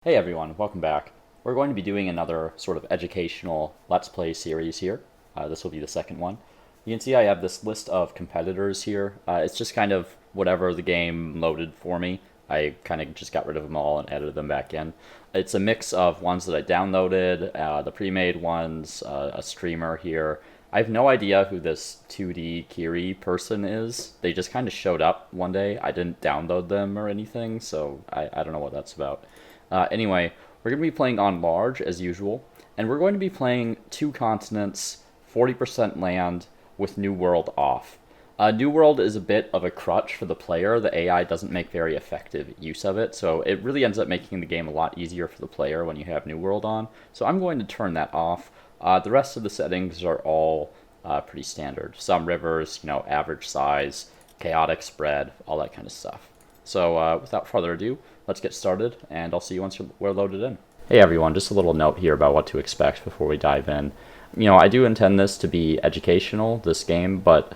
Hey everyone, welcome back. We're going to be doing another sort of educational Let's Play series here. This will be the second one. You can see I have this list of competitors here. It's just kind of whatever the game loaded for me. I kind of just got rid of them all and added them back in. It's a mix of ones that I downloaded, the pre-made ones, a streamer here. I have no idea who this 2D Kiri person is. They just kind of showed up one day. I didn't download them or anything, so I don't know what that's about. Anyway, we're going to be playing on large as usual, and we're going to be playing two continents, 40% land, with New World off. New World is a bit of a crutch for the player. The AI doesn't make very effective use of it, so it really ends up making the game a lot easier for the player when you have New World on. So I'm going to turn that off. The rest of the settings are all pretty standard. Some rivers, average size, chaotic spread, all that kind of stuff. So without further ado, let's get started, and I'll see you once we're loaded in. Hey everyone, just a little note here about what to expect before we dive in. I do intend this to be educational, this game, but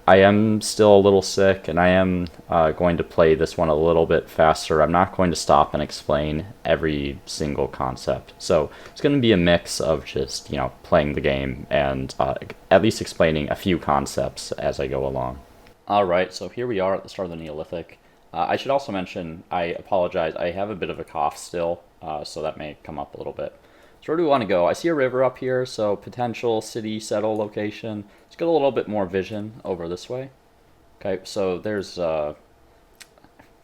I am still a little sick, and I am going to play this one a little bit faster. I'm not going to stop and explain every single concept. So it's going to be a mix of just, playing the game and at least explaining a few concepts as I go along. Alright, so here we are at the start of the Neolithic. I should also mention, I apologize, I have a bit of a cough still, so that may come up a little bit. So where do we want to go? I see a river up here, so potential city settle location. Let's get a little bit more vision over this way. Okay, so there's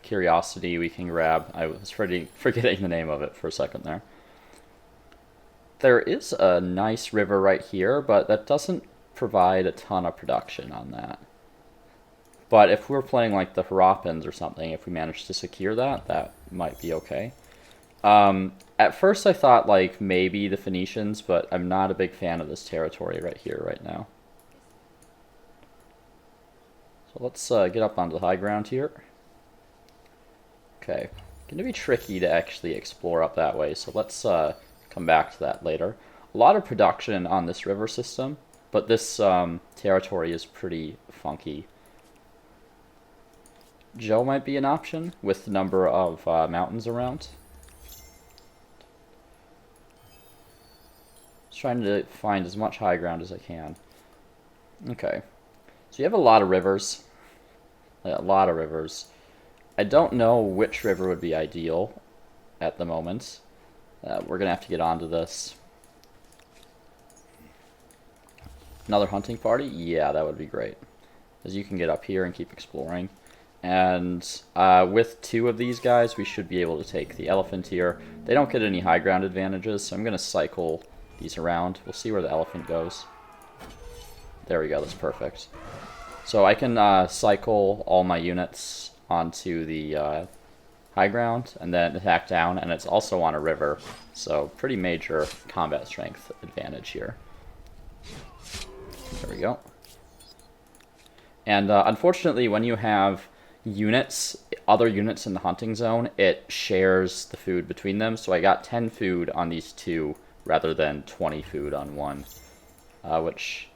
Curiosity we can grab. I was forgetting the name of it for a second there. There is a nice river right here, but that doesn't provide a ton of production on that. But if we're playing like the Harappans or something, if we manage to secure that, that might be okay. At first I thought like maybe the Phoenicians, but I'm not a big fan of this territory right here, right now. So let's get up onto the high ground here. Okay, going to be tricky to actually explore up that way, so let's come back to that later. A lot of production on this river system, but this territory is pretty funky. Joe might be an option with the number of mountains around. Just trying to find as much high ground as I can. Okay. So you have a lot of rivers. A lot of rivers. I don't know which river would be ideal at the moment. We're going to have to get onto this. Another hunting party? Yeah, that would be great. As you can get up here and keep exploring. And with two of these guys, we should be able to take the elephant here. They don't get any high ground advantages, so I'm going to cycle these around. We'll see where the elephant goes. There we go, that's perfect. So I can cycle all my units onto the high ground and then attack down, and it's also on a river, so pretty major combat strength advantage here. There we go. And unfortunately, when you have other units in the hunting zone, it shares the food between them. So I got 10 food on these two rather than 20 food on one, which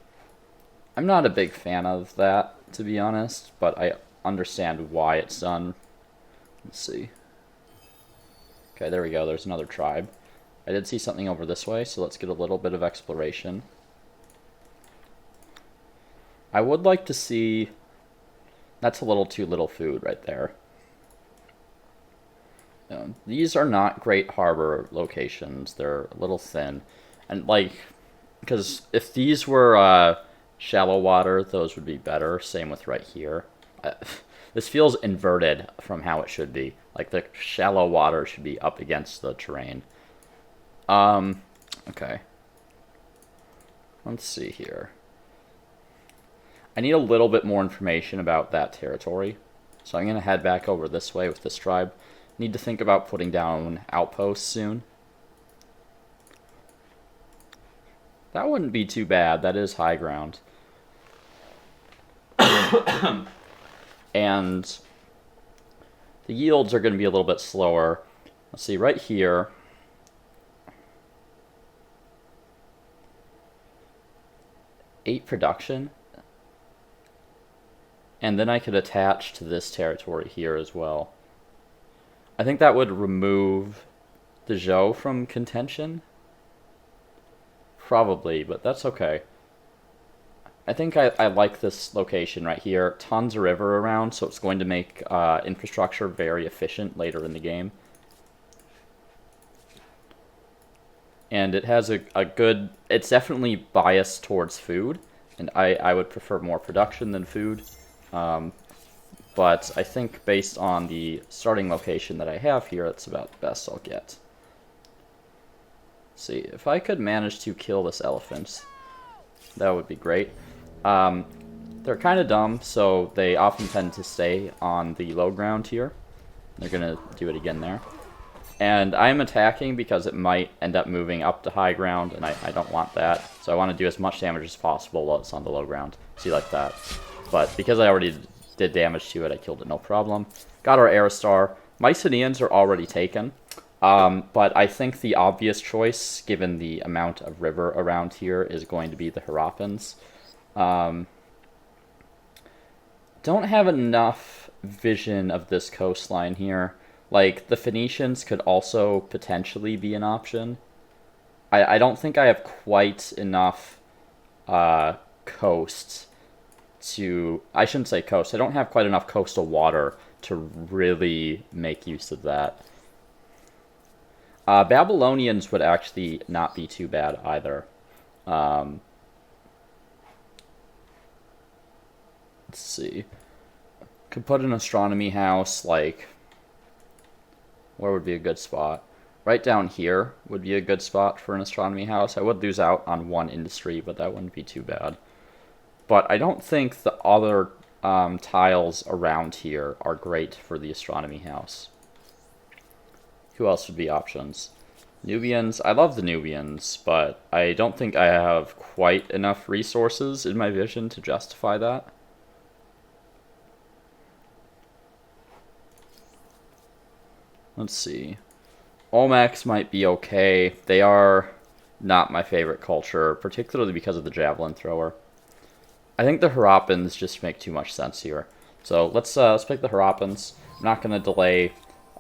I'm not a big fan of that, to be honest, but I understand why it's done. Let's see. Okay, there we go. There's another tribe. I did see something over this way, so let's get a little bit of exploration. I would like to see... That's a little too little food right there. These are not great harbor locations. They're a little thin. And, because if these were shallow water, those would be better. Same with right here. This feels inverted from how it should be. Like, the shallow water should be up against the terrain. Okay. Let's see here. I need a little bit more information about that territory, so I'm going to head back over this way with this tribe. Need to think about putting down outposts soon. That wouldn't be too bad. That is high ground. And the yields are going to be a little bit slower. Let's see, right here... 8 production. And then I could attach to this territory here as well. I think that would remove the Zhou from contention? Probably, but that's okay. I think I like this location right here. Tons of river around, so it's going to make infrastructure very efficient later in the game. And it has a good... It's definitely biased towards food, and I would prefer more production than food. But I think based on the starting location that I have here, that's about the best I'll get. Let's see, if I could manage to kill this elephant, that would be great. They're kind of dumb, so they often tend to stay on the low ground here. They're going to do it again there. And I'm attacking because it might end up moving up to high ground, and I don't want that. So I want to do as much damage as possible while it's on the low ground. See, like that. But because I already did damage to it, I killed it no problem. Got our Aristar. Mycenaeans are already taken. But I think the obvious choice, given the amount of river around here, is going to be the Harappans. Don't have enough vision of this coastline here. Like, the Phoenicians could also potentially be an option. I don't think I have quite enough coast to... I shouldn't say coast. I don't have quite enough coastal water to really make use of that. Babylonians would actually not be too bad either. Let's see. Could put an astronomy house, like... Where would be a good spot? Right down here would be a good spot for an astronomy house. I would lose out on one industry, but that wouldn't be too bad. But I don't think the other tiles around here are great for the astronomy house. Who else would be options? Nubians. I love the Nubians, but I don't think I have quite enough resources in my vision to justify that. Let's see. Olmecs might be okay. They are not my favorite culture, particularly because of the javelin thrower. I think the Harappans just make too much sense here. So let's pick the Harappans. I'm not going to delay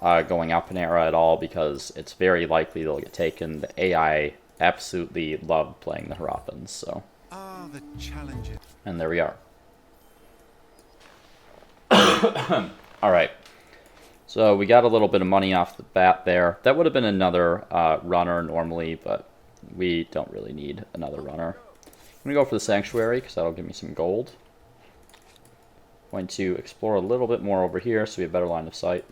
going up an era at all because it's very likely they'll get taken. The AI absolutely love playing the Harappans, so. The challenges. And there we are. Alright. So we got a little bit of money off the bat there. That would have been another runner normally, but we don't really need another runner. I'm going to go for the Sanctuary because that'll give me some gold. Going to explore a little bit more over here so we have a better line of sight.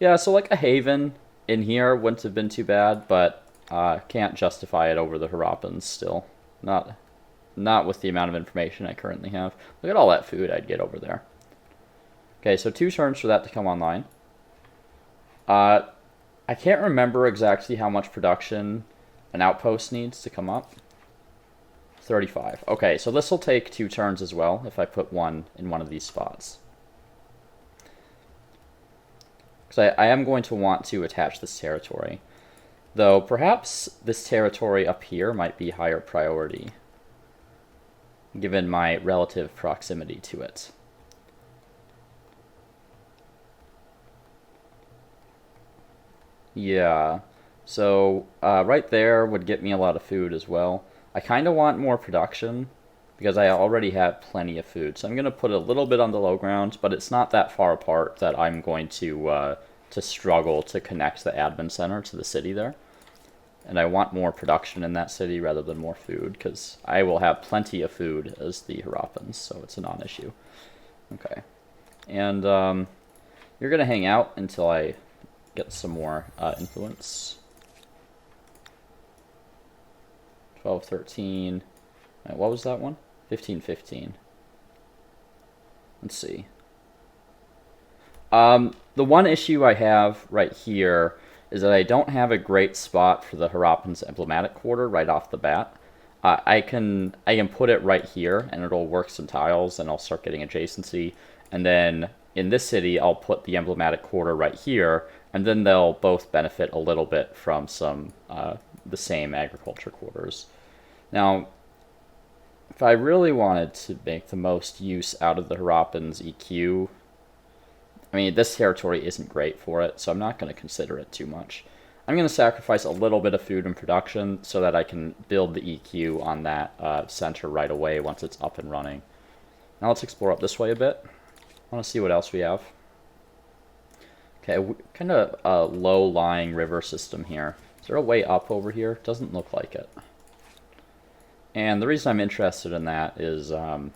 Yeah, so like a haven in here wouldn't have been too bad, but can't justify it over the Harappans still. Not with the amount of information I currently have. Look at all that food I'd get over there. Okay, so 2 turns for that to come online. I can't remember exactly how much production an outpost needs to come up. 35. Okay, so this will take 2 turns as well if I put one in one of these spots. Because I am going to want to attach this territory. Though perhaps this territory up here might be higher priority, given my relative proximity to it. Yeah, so right there would get me a lot of food as well. I kind of want more production because I already have plenty of food. So I'm going to put a little bit on the low ground, but it's not that far apart that I'm going to struggle to connect the admin center to the city there. And I want more production in that city rather than more food because I will have plenty of food as the Harappans, so it's a non-issue. Okay, and you're going to hang out until I get some more influence. 12, 13. What was that one? 15, 15. Let's see. The one issue I have right here is that I don't have a great spot for the Harappans' emblematic quarter right off the bat. I can put it right here, and it'll work some tiles, and I'll start getting adjacency. And then in this city, I'll put the emblematic quarter right here, and then they'll both benefit a little bit from some the same agriculture quarters. Now, if I really wanted to make the most use out of the Harappans' EQ, I mean, this territory isn't great for it, so I'm not going to consider it too much. I'm going to sacrifice a little bit of food and production so that I can build the EQ on that center right away once it's up and running. Now let's explore up this way a bit. I want to see what else we have. Okay, kind of a low-lying river system here. Is there a way up over here? Doesn't look like it. And the reason I'm interested in that is I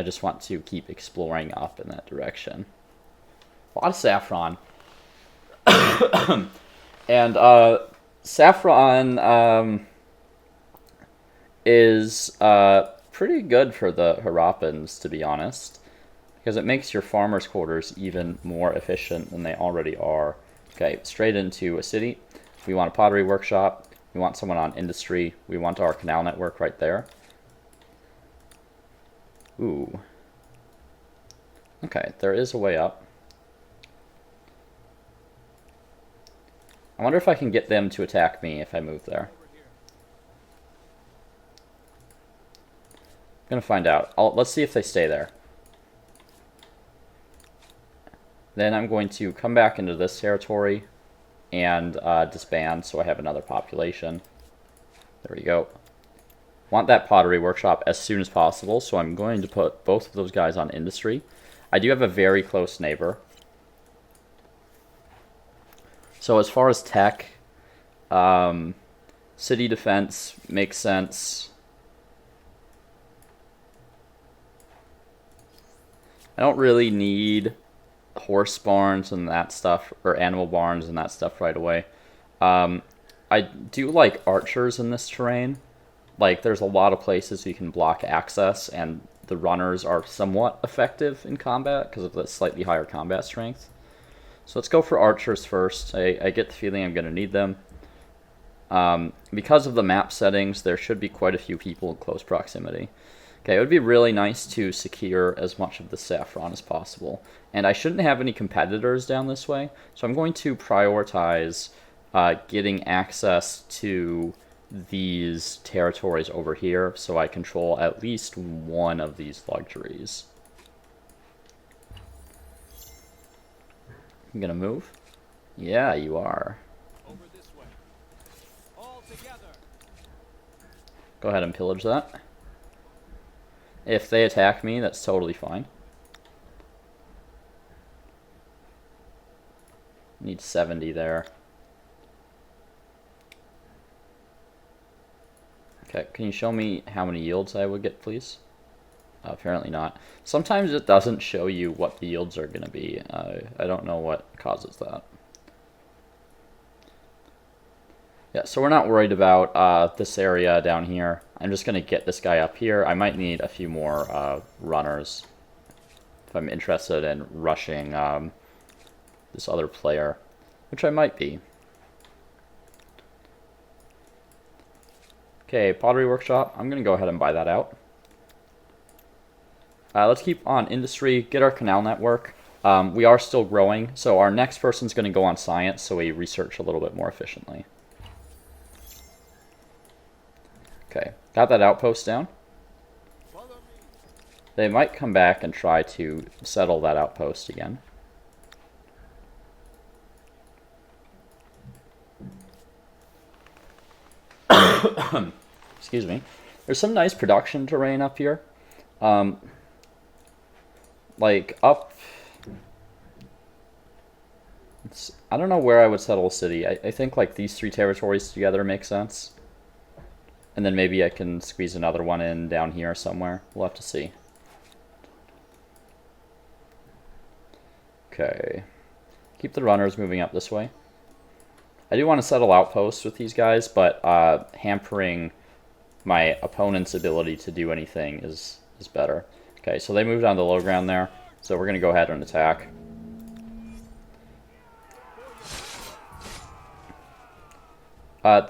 just want to keep exploring up in that direction. A lot of saffron. And saffron is pretty good for the Harappans, to be honest, because it makes your farmers' quarters even more efficient than they already are. Okay, straight into a city. We want a pottery workshop. We want someone on industry. We want our canal network right there. Ooh. Okay, there is a way up. I wonder if I can get them to attack me if I move there. I'm gonna find out. Let's see if they stay there. Then I'm going to come back into this territory and disband so I have another population. There we go. Want that pottery workshop as soon as possible, so I'm going to put both of those guys on industry. I do have a very close neighbor. So as far as tech, city defense makes sense. I don't really need horse barns and that stuff, or animal barns and that stuff right away. I do like archers in this terrain. Like, there's a lot of places you can block access, and the runners are somewhat effective in combat because of the slightly higher combat strength. So let's go for archers first. I get the feeling I'm going to need them. Because of the map settings, there should be quite a few people in close proximity. Okay, it would be really nice to secure as much of the saffron as possible. And I shouldn't have any competitors down this way, so I'm going to prioritize getting access to these territories over here so I control at least one of these luxuries. You gonna move? Yeah, you are. Over this way. All together. Go ahead and pillage that. If they attack me, that's totally fine. Need 70 there. Okay, can you show me how many yields I would get, please? Apparently not. Sometimes it doesn't show you what the yields are going to be. I don't know what causes that. Yeah, so we're not worried about this area down here. I'm just going to get this guy up here. I might need a few more runners if I'm interested in rushing this other player, which I might be. Okay, pottery workshop. I'm going to go ahead and buy that out. Let's keep on industry, get our canal network. We are still growing, so our next person's going to go on science, so we research a little bit more efficiently. Okay, got that outpost down. They might come back and try to settle that outpost again. Excuse me. There's some nice production terrain up here. Like up... I don't know where I would settle a city. I think like these three territories together make sense. And then maybe I can squeeze another one in down here somewhere. We'll have to see. Okay. Keep the runners moving up this way. I do want to settle outposts with these guys, but hampering my opponent's ability to do anything is better. Okay, so they moved on the low ground there, so we're going to go ahead and attack.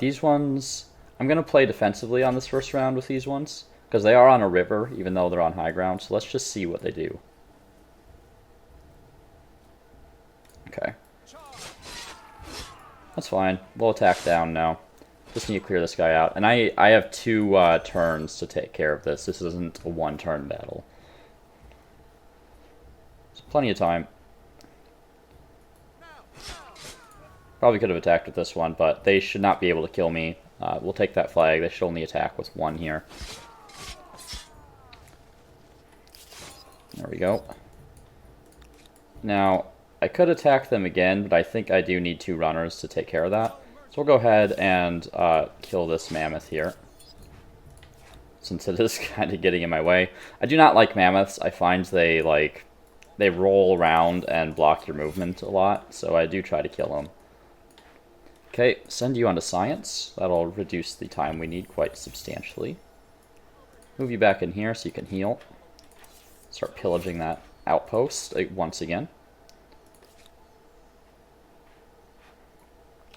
These ones, I'm going to play defensively on this first round with these ones, because they are on a river, even though they're on high ground, so let's just see what they do. Okay. That's fine. We'll attack down now. Just need to clear this guy out. And I have 2 turns to take care of this. This isn't a 1-turn battle. So plenty of time. Probably could have attacked with this one, but they should not be able to kill me. We'll take that flag. They should only attack with one here. There we go. Now, I could attack them again, but I think I do need 2 runners to take care of that. So we'll go ahead and kill this mammoth here, since it is kind of getting in my way. I do not like mammoths. I find they roll around and block your movement a lot, so I do try to kill them. Okay, send you on to science. That'll reduce the time we need quite substantially. Move you back in here so you can heal. Start pillaging that outpost once again.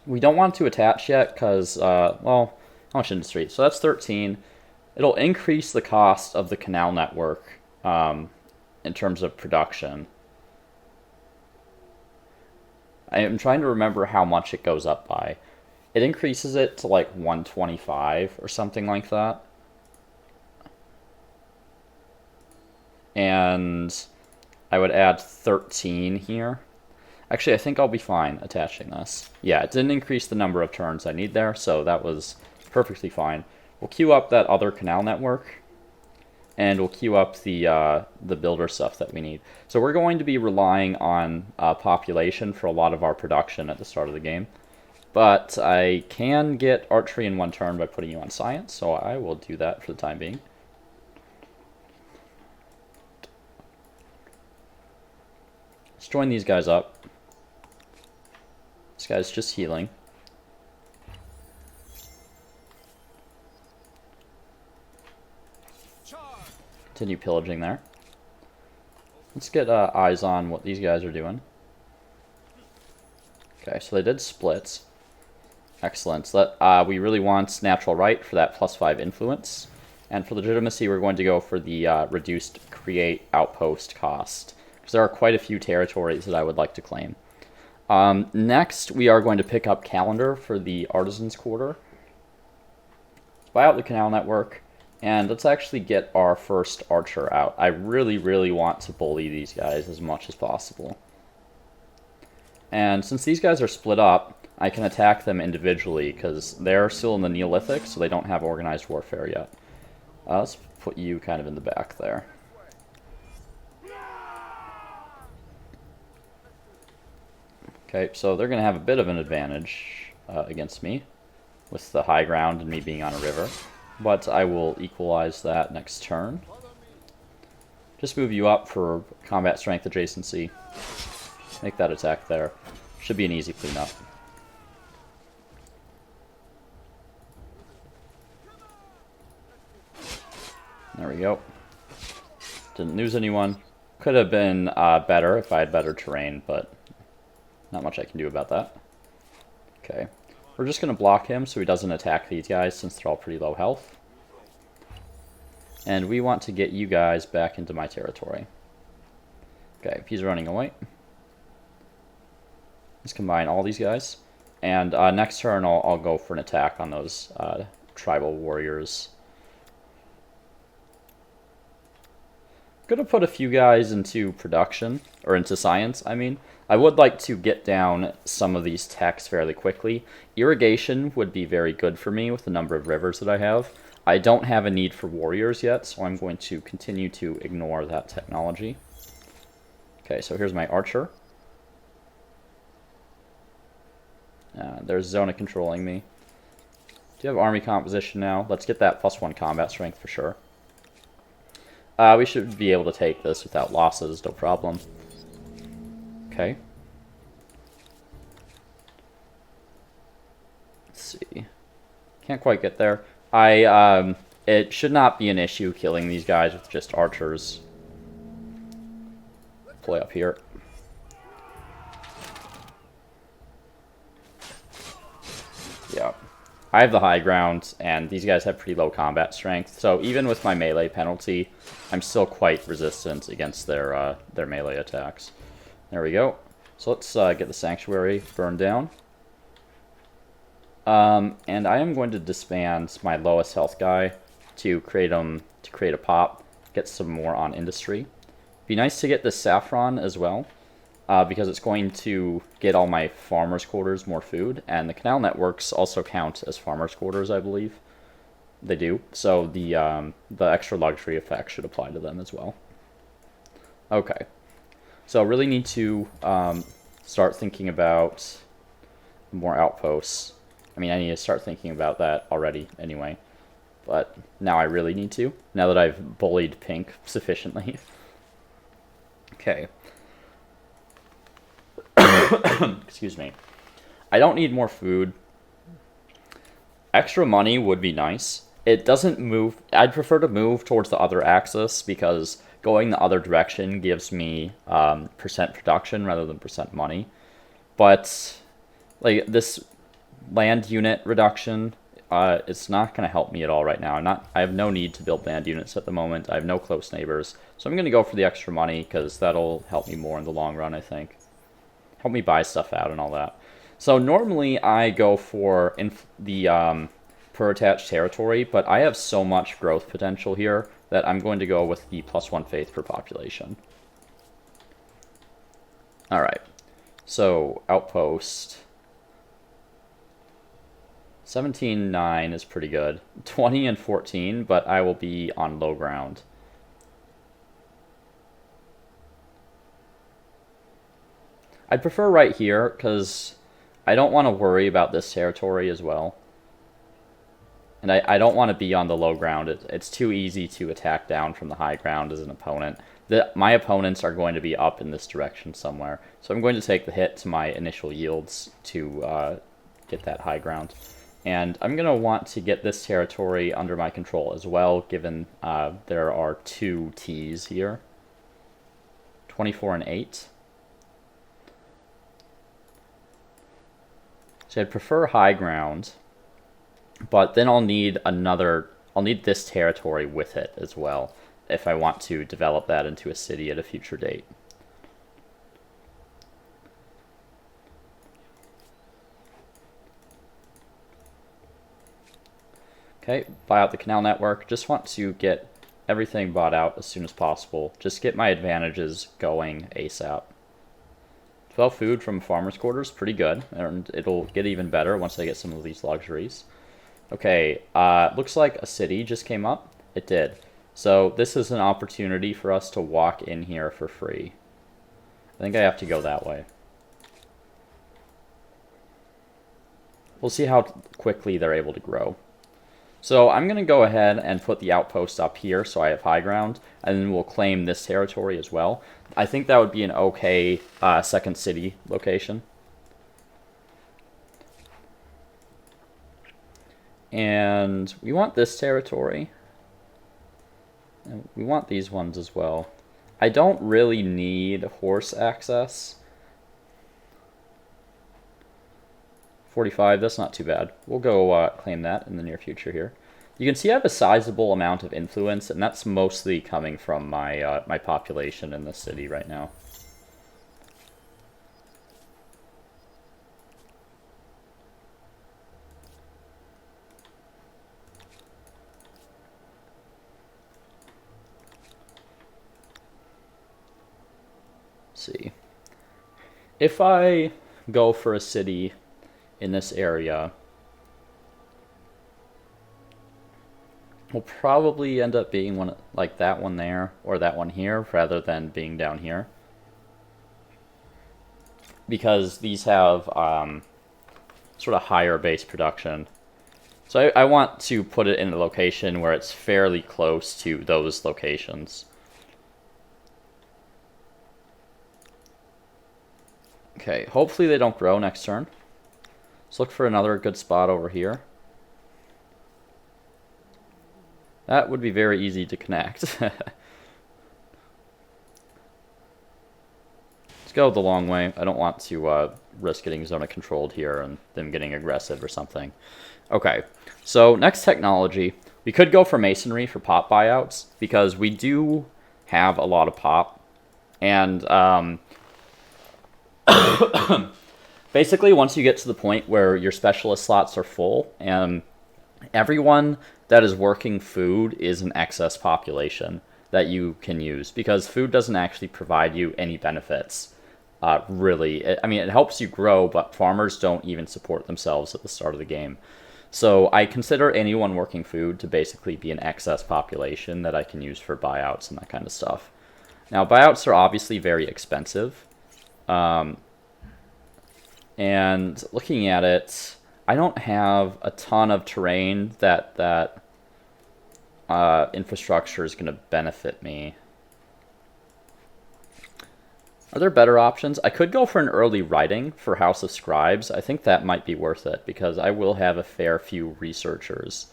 We don't want to attach yet because, well, how much industry? So that's 13. It'll increase the cost of the canal network in terms of production. I am trying to remember how much it goes up by. It increases it to like 125 or something like that. And I would add 13 here. Actually, I think I'll be fine attaching this. Yeah, it didn't increase the number of turns I need there, so that was perfectly fine. We'll queue up that other canal network, and we'll queue up the builder stuff that we need. So we're going to be relying on population for a lot of our production at the start of the game. But I can get archery in 1 turn by putting you on science, so I will do that for the time being. Let's join these guys up. This guy's just healing. Continue pillaging there. Let's get eyes on what these guys are doing. Okay, so they did splits. Excellent. So that, we really want natural right for that +5 influence. And for legitimacy, we're going to go for the reduced create outpost cost, because there are quite a few territories that I would like to claim. Next, we are going to pick up calendar for the Artisans Quarter. Buy out the canal network, and let's actually get our first archer out. I really, really want to bully these guys as much as possible. And since these guys are split up, I can attack them individually, because they're still in the Neolithic, so they don't have organized warfare yet. Let's put you kind of in the back there. Okay, so they're going to have a bit of an advantage against me with the high ground and me being on a river. But I will equalize that next turn. Just move you up for combat strength adjacency. Make that attack there. Should be an easy cleanup. There we go. Didn't lose anyone. Could have been better if I had better terrain, but not much I can do about that. Okay. We're just going to block him so he doesn't attack these guys since they're all pretty low health. And we want to get you guys back into my territory. Okay, he's running away. Let's combine all these guys. And next turn I'll go for an attack on those tribal warriors. I'm going to put a few guys into production, or into science, I mean. I would like to get down some of these techs fairly quickly. Irrigation would be very good for me with the number of rivers that I have. I don't have a need for warriors yet, so I'm going to continue to ignore that technology. Okay, so here's my archer. There's Zona controlling me. Do you have army composition now? Let's get that +1 combat strength for sure. We should be able to take this without losses, no problem. Okay. Let's see. Can't quite get there. It should not be an issue killing these guys with just archers. Play up here. Yeah. I have the high ground, and these guys have pretty low combat strength, so even with my melee penalty, I'm still quite resistant against their melee attacks. There we go. So let's get the sanctuary burned down. And I am going to disband my lowest health guy to create a pop, get some more on industry. Be nice to get this saffron as well. because it's going to get all my farmers' quarters more food, and the canal networks also count as farmers' quarters, I believe. They do. So the extra luxury effect should apply to them as well. Okay. So really need to start thinking about more outposts. I mean, I need to start thinking about that already anyway. But now I really need to, now that I've bullied pink sufficiently. Okay. Excuse me. I don't need more food. Extra money would be nice. It doesn't move. I'd prefer to move towards the other axis because going the other direction gives me percent production rather than percent money. But like this land unit reduction, it's not going to help me at all right now. I have no need to build land units at the moment. I have no close neighbors, so I'm going to go for the extra money because that'll help me more in the long run, I think. Help me buy stuff out and all that. So normally I go for the per attached territory, but I have so much growth potential here that I'm going to go with the +1 faith per population. Alright, so outpost 17-9 is pretty good. 20 and 14, but I will be on low ground. I'd prefer right here, because I don't want to worry about this territory as well. And I don't want to be on the low ground. It's too easy to attack down from the high ground as an opponent. My opponents are going to be up in this direction somewhere. So I'm going to take the hit to my initial yields to get that high ground. And I'm going to want to get this territory under my control as well, given there are 2 T's here. 24 and 8. So I'd prefer high ground, but then I'll need this territory with it as well if I want to develop that into a city at a future date. Okay, buy out the canal network. Just want to get everything bought out as soon as possible. Just get my advantages going ASAP. 12 food from farmer's quarters, pretty good. And it'll get even better once I get some of these luxuries. Okay, looks like a city just came up. It did. So this is an opportunity for us to walk in here for free. I think I have to go that way. We'll see how quickly they're able to grow. So I'm going to go ahead and put the outpost up here so I have high ground, and then we'll claim this territory as well. I think that would be an okay second city location. And we want this territory. And we want these ones as well. I don't really need horse access. 45, that's not too bad. We'll go claim that in the near future here. You can see I have a sizable amount of influence, and that's mostly coming from my my population in the city right now. Let's see. If I go for a city in this area, will probably end up being one like that one there or that one here rather than being down here, because these have sort of higher base production. So I want to put it in a location where it's fairly close to those locations. Okay, hopefully they don't grow next turn. Let's look for another good spot over here. That would be very easy to connect. Let's go the long way. I don't want to risk getting zona controlled here and them getting aggressive or something. Okay, so next technology. We could go for masonry for pop buyouts because we do have a lot of pop. And basically, once you get to the point where your specialist slots are full, and everyone that is working food is an excess population that you can use, because food doesn't actually provide you any benefits really, I mean, it helps you grow, but farmers don't even support themselves at the start of the game. So I consider anyone working food to basically be an excess population that I can use for buyouts and that kind of stuff. Now, buyouts are obviously very expensive. And looking at it, I don't have a ton of terrain that infrastructure is going to benefit me. Are there better options? I could go for an early writing for House of Scribes. I think that might be worth it because I will have a fair few researchers.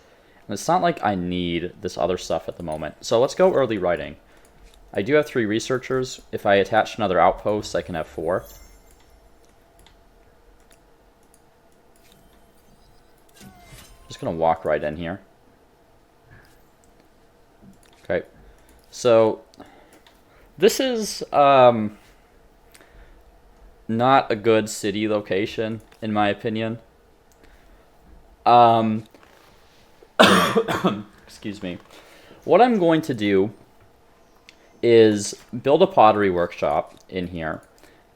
And it's not like I need this other stuff at the moment. So let's go early writing. I do have 3 researchers. If I attach another outpost, I can have 4. Just gonna walk right in here. Okay. So this is not a good city location, in my opinion. Excuse me. What I'm going to do is build a pottery workshop in here.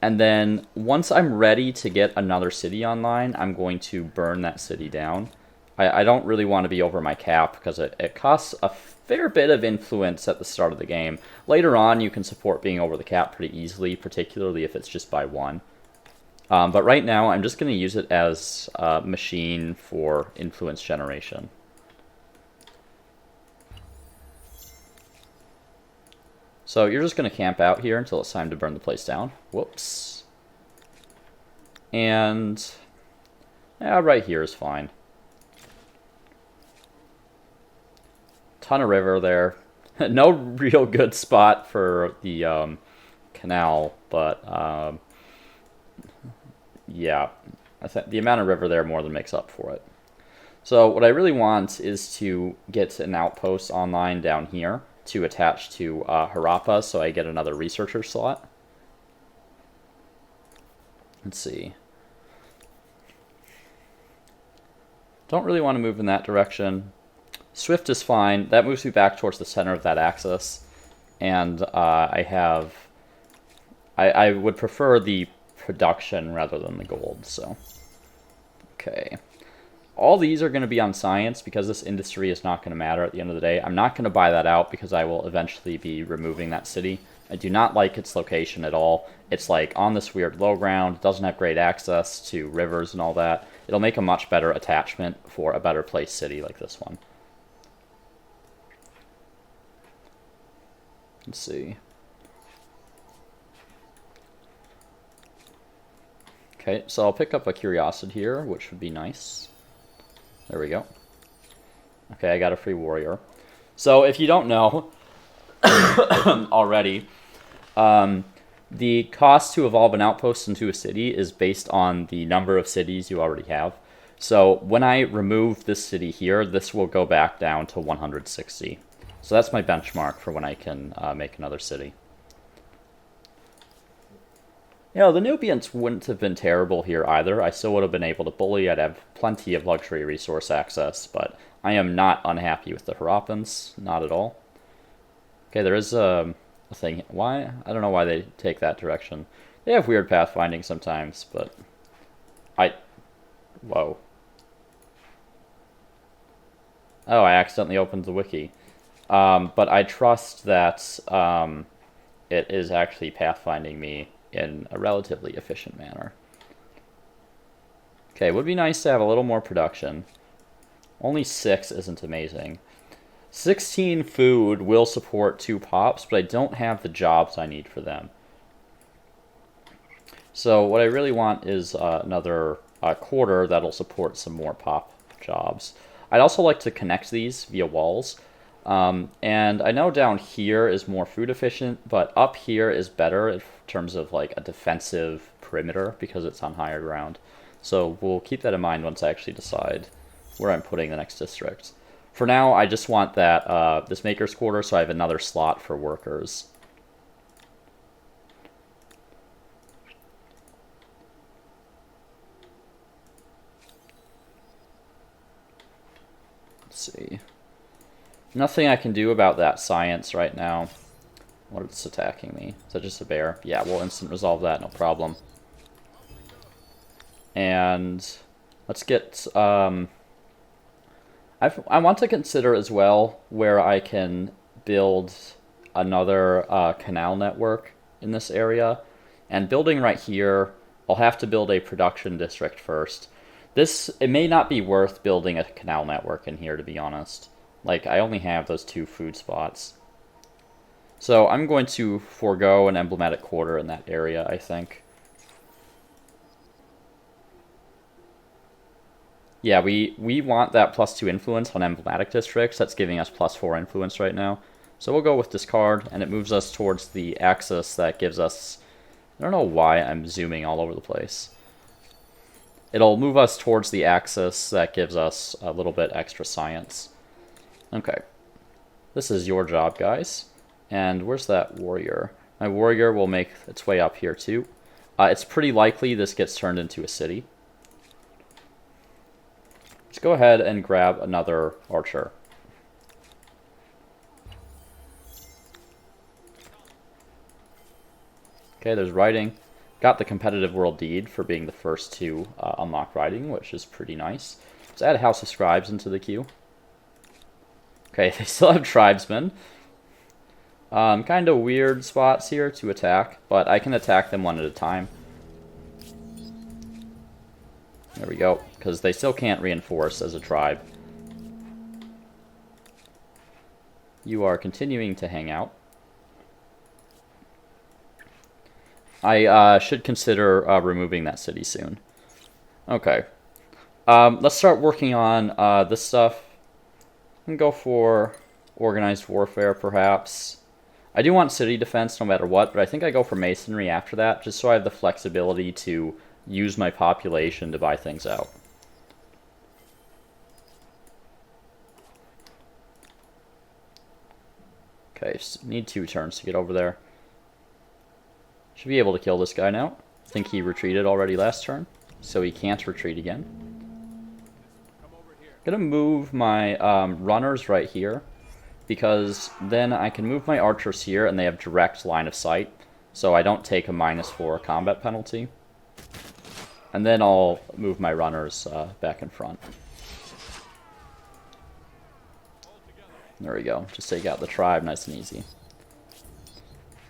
And then once I'm ready to get another city online, I'm going to burn that city down. I don't really want to be over my cap because it costs a fair bit of influence at the start of the game. Later on, you can support being over the cap pretty easily, particularly if it's just by 1. But right now, I'm just going to use it as a machine for influence generation. So you're just going to camp out here until it's time to burn the place down. Whoops. And yeah, right here is fine. Ton of river there. No real good spot for the canal, but yeah, I think the amount of river there more than makes up for it. So what I really want is to get an outpost online down here to attach to Harappa so I get another researcher slot. Let's see. Don't really want to move in that direction. Swift is fine. That moves me back towards the center of that axis. And I would prefer the production rather than the gold, so. Okay. All these are going to be on science because this industry is not going to matter at the end of the day. I'm not going to buy that out because I will eventually be removing that city. I do not like its location at all. It's like on this weird low ground, doesn't have great access to rivers and all that. It'll make a much better attachment for a better placed city like this one. Let's see. Okay, so I'll pick up a curiosity here, which would be nice. There we go. Okay, I got a free warrior. So if you don't know already, the cost to evolve an outpost into a city is based on the number of cities you already have. So when I remove this city here, this will go back down to 160. So that's my benchmark for when I can make another city. You know, the Nubians wouldn't have been terrible here either. I still would have been able to bully. I'd have plenty of luxury resource access, but I am not unhappy with the Harappans. Not at all. Okay, there is a thing. Why? I don't know why they take that direction. They have weird pathfinding sometimes, but whoa. Oh, I accidentally opened the wiki. But I trust that it is actually pathfinding me in a relatively efficient manner. Okay, would be nice to have a little more production. Only 6 isn't amazing. 16 food will support 2 pops, but I don't have the jobs I need for them. So what I really want is another quarter that'll support some more pop jobs. I'd also like to connect these via walls. And I know down here is more food efficient, but up here is better in terms of like a defensive perimeter because it's on higher ground. So we'll keep that in mind once I actually decide where I'm putting the next district. For now, I just want that this maker's quarter so I have another slot for workers. Let's see. Nothing I can do about that science right now. What's attacking me? Is that just a bear? Yeah, we'll instant resolve that, no problem. And let's get... I want to consider as well where I can build another canal network in this area. And building right here, I'll have to build a production district first. It may not be worth building a canal network in here, to be honest. Like, I only have those 2 food spots. So I'm going to forego an emblematic quarter in that area, I think. Yeah, we want that +2 influence on emblematic districts. That's giving us +4 influence right now. So we'll go with discard, and it moves us towards the axis that gives us... I don't know why I'm zooming all over the place. It'll move us towards the axis that gives us a little bit extra science. Okay. This is your job, guys. And where's that warrior? My warrior will make its way up here, too. It's pretty likely this gets turned into a city. Let's go ahead and grab another archer. Okay, there's writing. Got the competitive world deed for being the first to unlock writing, which is pretty nice. Let's add House of Scribes into the queue. Okay, they still have tribesmen. Kind of weird spots here to attack, but I can attack them one at a time. There we go, because they still can't reinforce as a tribe. You are continuing to hang out. I should consider removing that city soon. Okay. Let's start working on this stuff. And go for organized warfare, perhaps. I do want city defense no matter what, but I think I go for masonry after that, just so I have the flexibility to use my population to buy things out. Okay, so need 2 turns to get over there. Should be able to kill this guy now. I think he retreated already last turn, so he can't retreat again. Gonna move my runners right here, because then I can move my archers here and they have direct line of sight, so I don't take a -4 combat penalty. And then I'll move my runners back in front. There we go. Just take out the tribe nice and easy.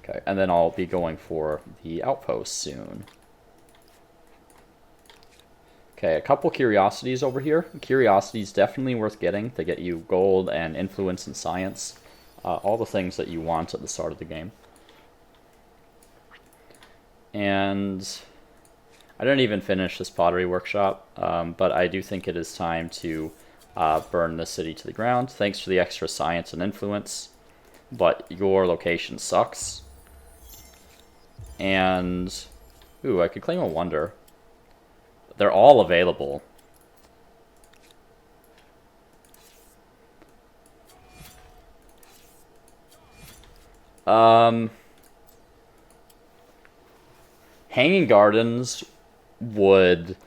Okay, and then I'll be going for the outpost soon. Okay, a couple curiosities over here. Curiosities definitely worth getting. They get you gold and influence and science. All the things that you want at the start of the game. And I didn't even finish this pottery workshop, but I do think it is time to burn the city to the ground. Thanks for the extra science and influence, but your location sucks. And, ooh, I could claim a wonder. They're all available. Hanging Gardens would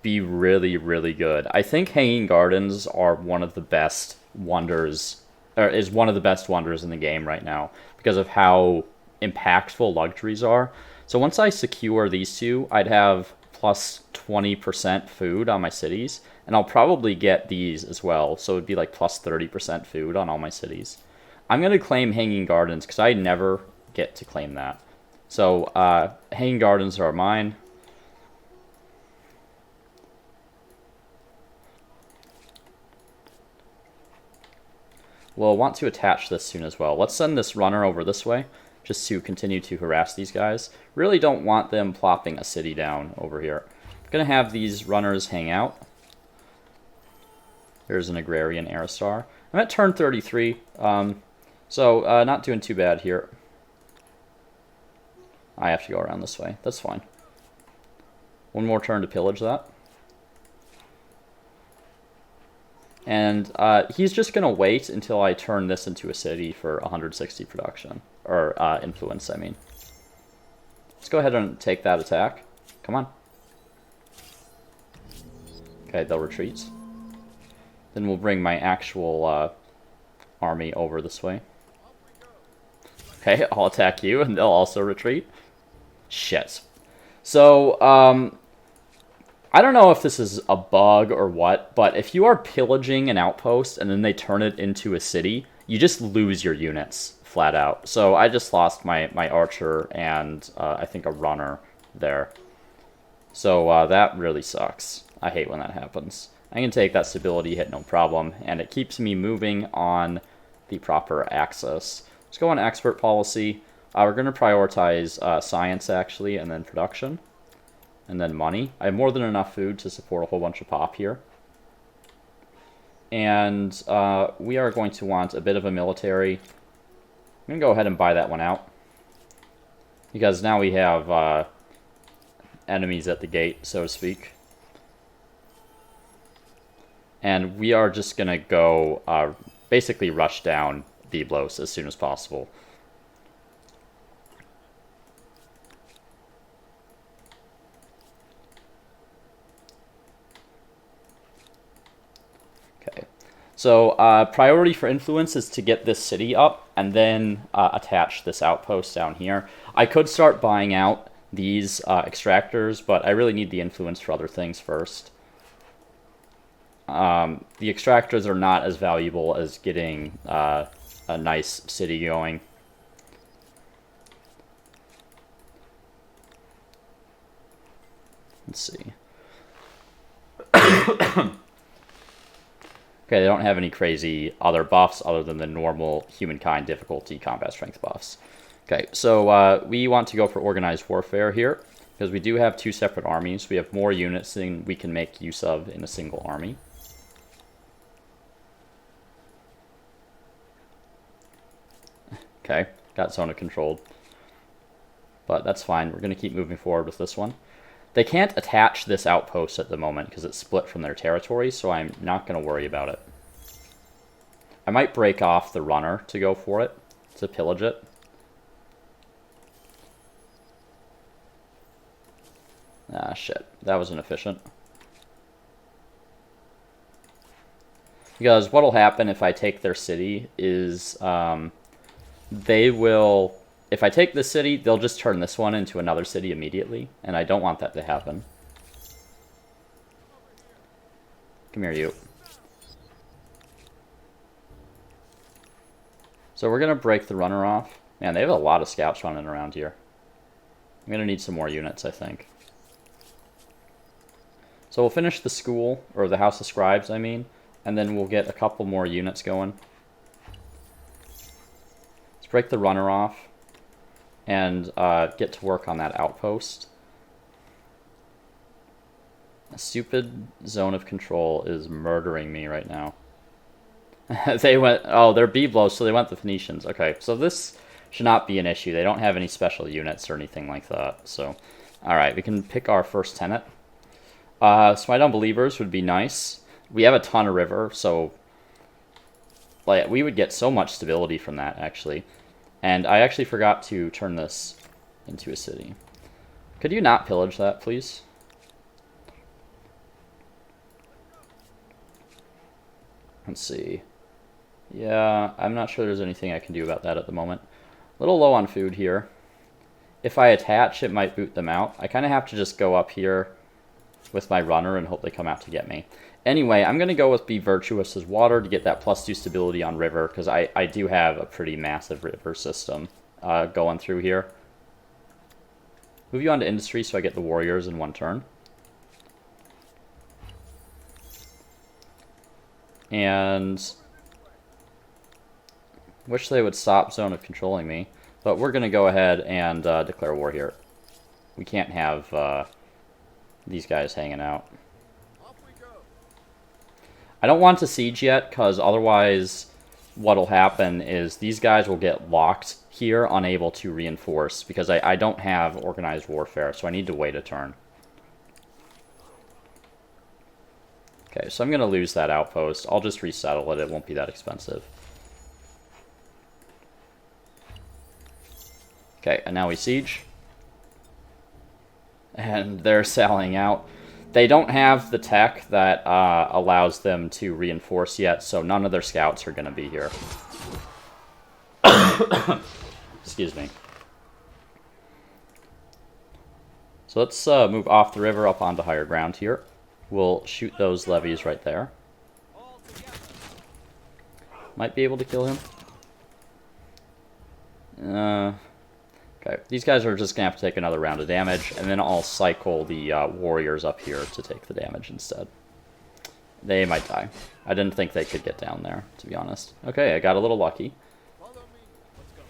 be really, really good. I think Hanging Gardens are one of the best wonders, or is one of the best wonders in the game right now, because of how impactful luxuries are. So once I secure these 2, I'd have plus 20% food on my cities, and I'll probably get these as well, so it'd be like plus 30% food on all my cities. I'm going to claim Hanging Gardens, because I never get to claim that. So, Hanging Gardens are mine. We'll want to attach this soon as well. Let's send this runner over this way, just to continue to harass these guys. Really don't want them plopping a city down over here. I'm going to have these runners hang out. Here's an agrarian Aristar. I'm at turn 33, so not doing too bad here. I have to go around this way. That's fine. One more turn to pillage that. And he's just going to wait until I turn this into a city for 160 production. Or influence, I mean. Let's go ahead and take that attack. Come on. Okay, they'll retreat. Then we'll bring my actual army over this way. Okay, I'll attack you, and they'll also retreat. Shit. So, I don't know if this is a bug or what, but if you are pillaging an outpost and then they turn it into a city, you just lose your units flat out. So I just lost my archer and I think a runner there. So that really sucks. I hate when that happens. I can take that stability hit, no problem, and it keeps me moving on the proper axis. Let's go on expert policy. We're going to prioritize science, actually, and then production. And then money. I have more than enough food to support a whole bunch of pop here. And we are going to want a bit of a military. I'm going to go ahead and buy that one out. Because now we have enemies at the gate, so to speak. And we are just going to go basically rush down Byblos as soon as possible. Okay. So priority for influence is to get this city up and then attach this outpost down here. I could start buying out these extractors, but I really need the influence for other things first. The extractors are not as valuable as getting a nice city going. Let's see. Okay, they don't have any crazy other buffs other than the normal humankind difficulty combat strength buffs. Okay, so we want to go for organized warfare here, because we do have two separate armies. We have more units than we can make use of in a single army. Okay, got zone controlled. But that's fine, we're going to keep moving forward with this one. They can't attach this outpost at the moment because it's split from their territory, so I'm not going to worry about it. I might break off the runner to go for it, to pillage it. Ah, shit. That was inefficient. Because what'll happen if I take their city is they will... If I take this city, they'll just turn this one into another city immediately, and I don't want that to happen. Come here, you. So we're going to break the runner off. Man, they have a lot of scouts running around here. I'm going to need some more units, I think. So we'll finish the school, or the House of Scribes, I mean, and then we'll get a couple more units going. Let's break the runner off. And get to work on that outpost. A stupid zone of control is murdering me right now. They went... Oh, they're Byblos, so they went the Phoenicians. Okay, so this should not be an issue. They don't have any special units or anything like that. So, alright, we can pick our first tenant. Smite Unbelievers would be nice. We have a ton of river, so... like, we would get so much stability from that, actually. And I actually forgot to turn this into a city. Could you not pillage that, please? Let's see. Yeah, I'm not sure there's anything I can do about that at the moment. A little low on food here. If I attach, it might boot them out. I kind of have to just go up here with my runner and hope they come out to get me. Anyway, I'm going to go with Be Virtuous as Water to get that +2 stability on river, because I do have a pretty massive river system going through here. Move you on to Industry so I get the warriors in one turn. And... wish they would stop zone of controlling me, but we're going to go ahead and declare war here. We can't have these guys hanging out. I don't want to siege yet, because otherwise what'll happen is these guys will get locked here, unable to reinforce, because I don't have organized warfare, so I need to wait a turn. Okay, so I'm going to lose that outpost. I'll just resettle it. It won't be that expensive. Okay, and now we siege. And they're sallying out. They don't have the tech that allows them to reinforce yet, so none of their scouts are going to be here. Excuse me. So let's move off the river up onto higher ground here. We'll shoot those levies right there. All together. Might be able to kill him. Okay, these guys are just going to have to take another round of damage, and then I'll cycle the warriors up here to take the damage instead. They might die. I didn't think they could get down there, to be honest. Okay, I got a little lucky. Follow me. Let's go.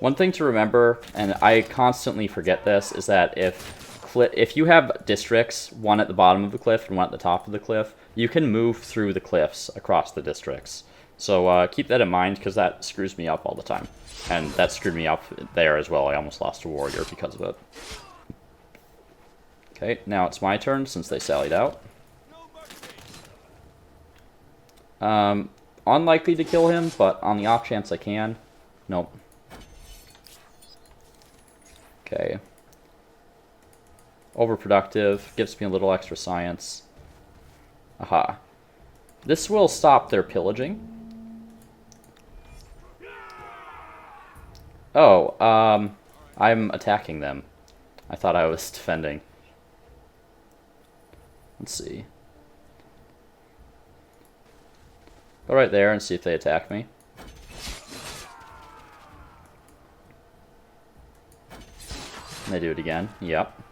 One thing to remember, and I constantly forget this, is that if you have districts, one at the bottom of the cliff and one at the top of the cliff, you can move through the cliffs across the districts. So keep that in mind, because that screws me up all the time. And that screwed me up there as well. I almost lost a warrior because of it. Okay, now it's my turn since they sallied out. Unlikely to kill him, but on the off chance I can. Nope. Okay. Overproductive. Gives me a little extra science. Aha. This will stop their pillaging. Oh, I'm attacking them. I thought I was defending. Let's see. Go right there and see if they attack me. And they do it again. Yep.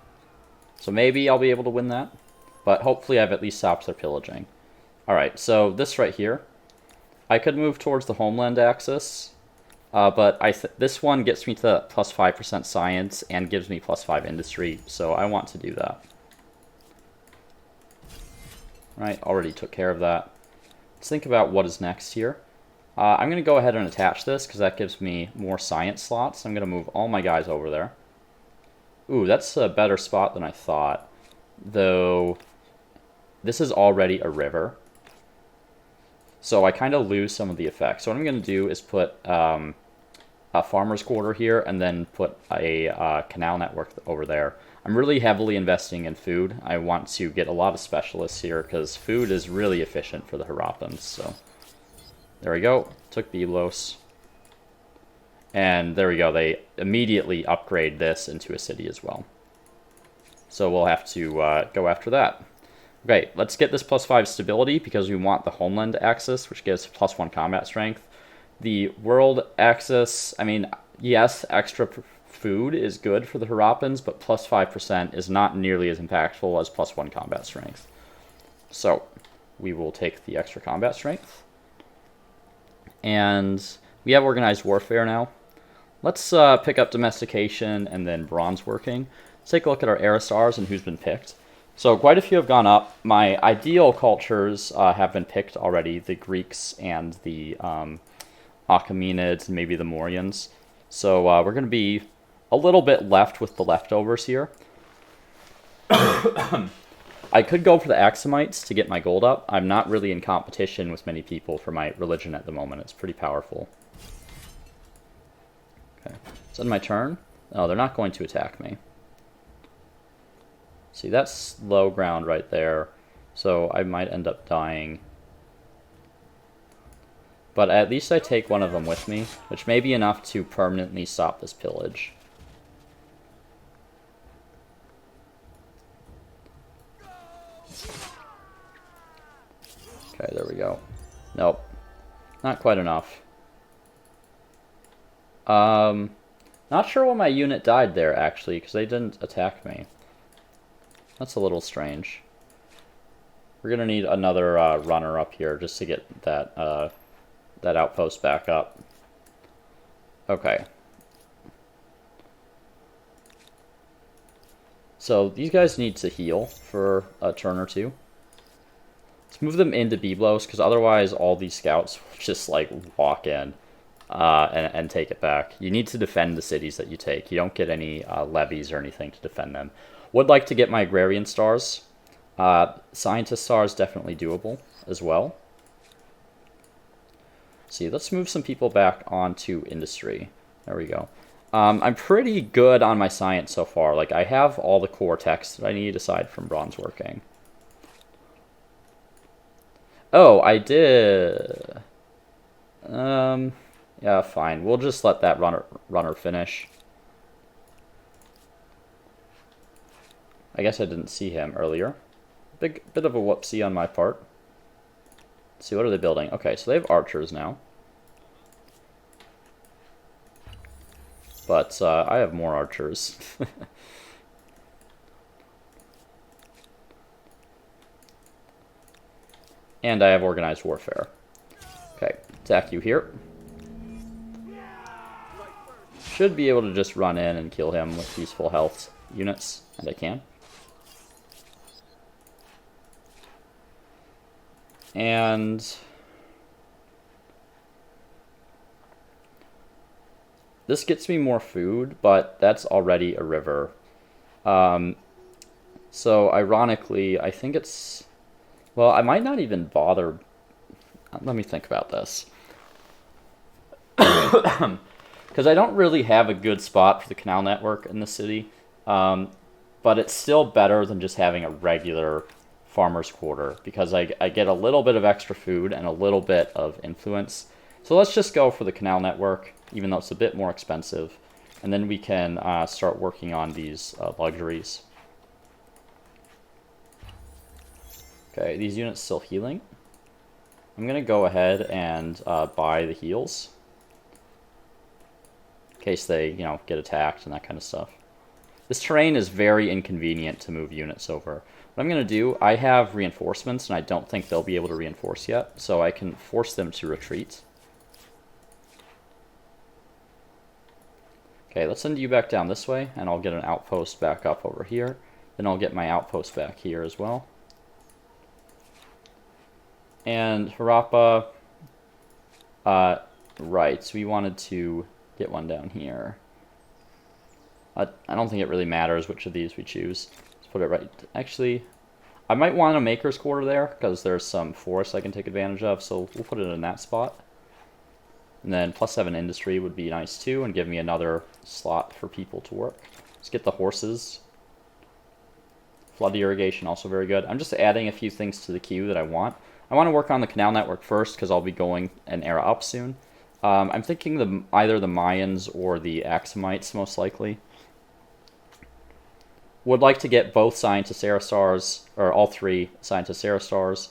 So maybe I'll be able to win that. But hopefully I've at least stopped their pillaging. Alright, so this right here. I could move towards the homeland axis. But this one gets me to plus 5% science and gives me plus 5 industry. So I want to do that. Right, already took care of that. Let's think about what is next here. I'm going to go ahead and attach this because that gives me more science slots. I'm going to move all my guys over there. Ooh, that's a better spot than I thought. Though, this is already a river. So I kind of lose some of the effects. So what I'm going to do is put a farmer's quarter here and then put a canal network over there. I'm really heavily investing in food. I want to get a lot of specialists here because food is really efficient for the Harappans. So there we go. Took Byblos. And there we go. They immediately upgrade this into a city as well. So we'll have to go after that. Okay, let's get this plus 5 stability because we want the homeland axis, which gives plus 1 combat strength. The world axis, I mean, yes, extra food is good for the Harappans, but plus 5% is not nearly as impactful as plus 1 combat strength. So we will take the extra combat strength. And we have organized warfare now. Let's pick up domestication and then bronze working. Let's take a look at our Aristars and who's been picked. So quite a few have gone up. My ideal cultures have been picked already, the Greeks and the Achaemenids and maybe the Mauryans. So we're going to be a little bit left with the leftovers here. I could go for the Axumites to get my gold up. I'm not really in competition with many people for my religion at the moment. It's pretty powerful. Okay, is that my turn? Oh, they're not going to attack me. See, that's low ground right there, so I might end up dying. But at least I take one of them with me, which may be enough to permanently stop this pillage. Okay, there we go. Nope. Not quite enough. Not sure why my unit died there, actually, because they didn't attack me. That's a little strange. We're gonna need another runner up here just to get that that outpost back up. Okay. So these guys need to heal for a turn or two. Let's move them into Byblos, because otherwise all these scouts will just like walk in and take it back. You need to defend the cities that you take. You don't get any levies or anything to defend them. Would like to get my agrarian stars. Scientist stars definitely doable as well. See, let's move some people back onto industry. There we go. I'm pretty good on my science so far. Like, I have all the core techs that I need aside from bronze working. Oh, I did. Yeah, fine. We'll just let that runner finish. I guess I didn't see him earlier. Bit of a whoopsie on my part. Let's see, what are they building? Okay, so they have archers now. But I have more archers. And I have organized warfare. Okay, attack you here. Should be able to just run in and kill him with these full health units, and I can. And this gets me more food, but that's already a river. So ironically, I think it's... Well, I might not even bother... Let me think about this. Because I don't really have a good spot for the canal network in the city. But it's still better than just having a regular farmer's quarter, because I get a little bit of extra food and a little bit of influence. So let's just go for the canal network, even though it's a bit more expensive. And then we can start working on these luxuries. Okay, these units still healing. I'm going to go ahead and buy the heals. In case they, get attacked and that kind of stuff. This terrain is very inconvenient to move units over. What I'm going to do, I have reinforcements, and I don't think they'll be able to reinforce yet, so I can force them to retreat. Okay, let's send you back down this way, and I'll get an outpost back up over here. Then I'll get my outpost back here as well. And Harappa, right, so we wanted to get one down here. I don't think it really matters which of these we choose. Let's put it right. Actually, I might want a maker's quarter there, because there's some forest I can take advantage of, so we'll put it in that spot. And then +7 industry would be nice too, and give me another slot for people to work. Let's get the horses. Flood irrigation, also very good. I'm just adding a few things to the queue that I want. I want to work on the canal network first, because I'll be going an era up soon. I'm thinking either the Mayans or the Axumites, most likely. Would like to get both Scientist Era Stars, or all 3 Scientist Era Stars.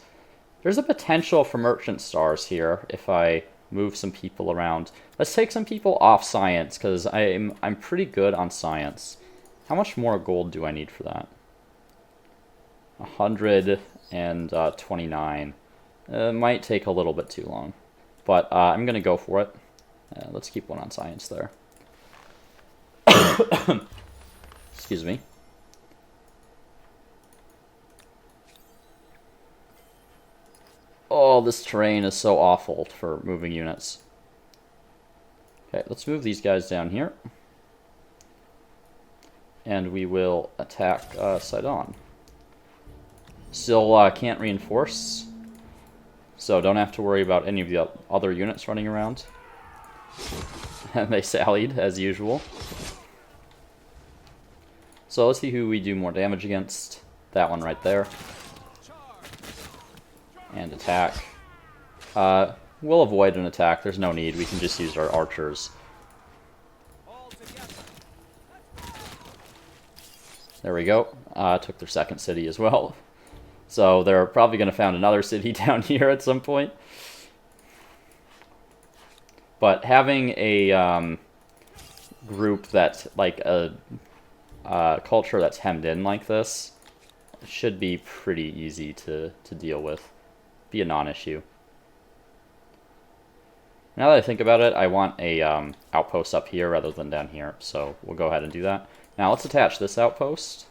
There's a potential for Merchant Stars here if I move some people around. Let's take some people off Science, because I'm pretty good on Science. How much more gold do I need for that? 129. Might take a little bit too long. But I'm going to go for it. Let's keep one on Science there. Excuse me. Oh, this terrain is so awful for moving units. Okay, let's move these guys down here. And we will attack Sidon. Still can't reinforce. So don't have to worry about any of the other units running around. And they sallied, as usual. So let's see who we do more damage against. That one right there. And attack. We'll avoid an attack. There's no need. We can just use our archers. There we go. Took their second city as well. So they're probably going to found another city down here at some point. But having a group that's like a culture that's hemmed in like this should be pretty easy to deal with. Be a non-issue. Now that I think about it, I want a outpost up here rather than down here, so we'll go ahead and do that. Now let's attach this outpost.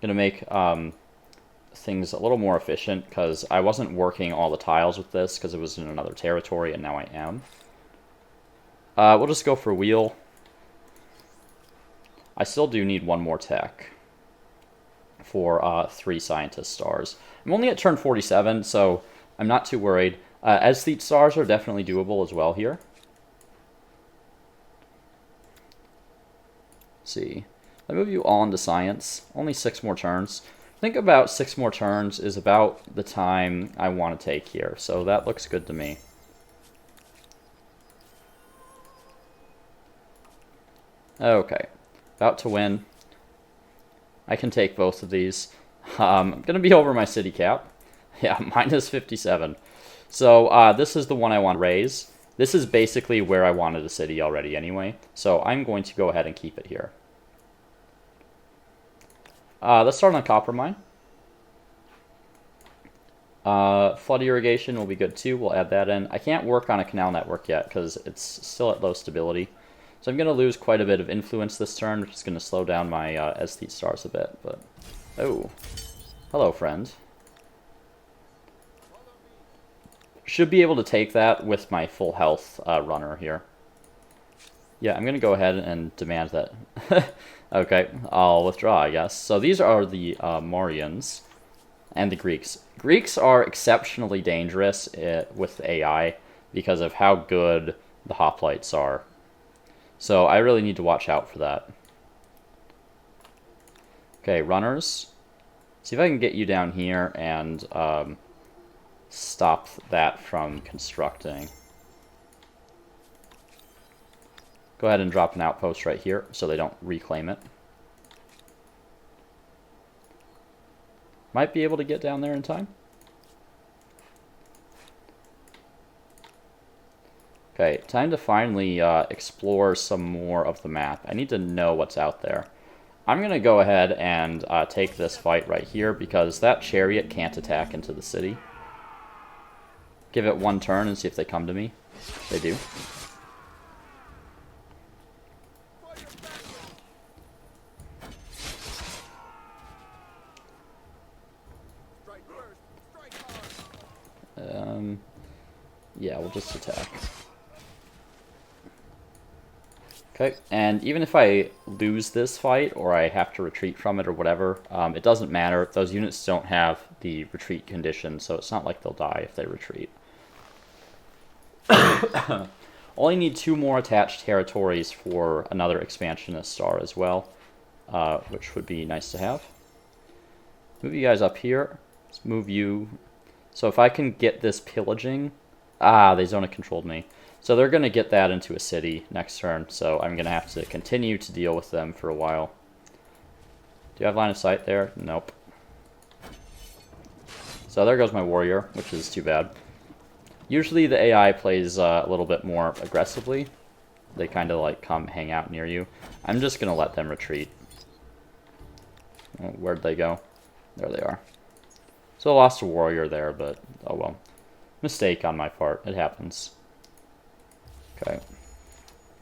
Gonna make things a little more efficient, because I wasn't working all the tiles with this because it was in another territory, and now I am. We'll just go for wheel. I still do need one more tech for 3 scientist stars. I'm only at turn 47, so I'm not too worried. Aesthete stars are definitely doable as well here. Let's see. I move you all into science. Only 6 more turns. I think about 6 more turns is about the time I want to take here, so that looks good to me. Okay. About to win. I can take both of these. I'm going to be over my city cap. Yeah, minus 57. So this is the one I want to raise. This is basically where I wanted a city already anyway. So I'm going to go ahead and keep it here. Let's start on a copper mine. Flood irrigation will be good too. We'll add that in. I can't work on a canal network yet because it's still at low stability. So I'm going to lose quite a bit of influence this turn, which is going to slow down my aesthete stars a bit. But oh, hello, friend. Should be able to take that with my full health runner here. Yeah, I'm going to go ahead and demand that. Okay, I'll withdraw, I guess. So these are the Mauryans and the Greeks. Greeks are exceptionally dangerous with AI because of how good the hoplites are. So I really need to watch out for that. Okay, runners. See if I can get you down here and stop that from constructing. Go ahead and drop an outpost right here so they don't reclaim it. Might be able to get down there in time. Okay, time to finally explore some more of the map. I need to know what's out there. I'm going to go ahead and take this fight right here because that chariot can't attack into the city. Give it one turn and see if they come to me. They do. Yeah, we'll just attack. Okay, and even if I lose this fight, or I have to retreat from it, or whatever, it doesn't matter. Those units don't have the retreat condition, so it's not like they'll die if they retreat. Only need 2 more attached territories for another expansionist star as well, which would be nice to have. Move you guys up here. Let's move you. So if I can get this pillaging... Ah, they zona controlled me. So they're going to get that into a city next turn, so I'm going to have to continue to deal with them for a while. Do you have line of sight there? Nope. So there goes my warrior, which is too bad. Usually the AI plays a little bit more aggressively. They kind of like come hang out near you. I'm just going to let them retreat. Oh, where'd they go? There they are. So I lost a warrior there, but oh well. Mistake on my part. It happens. Okay.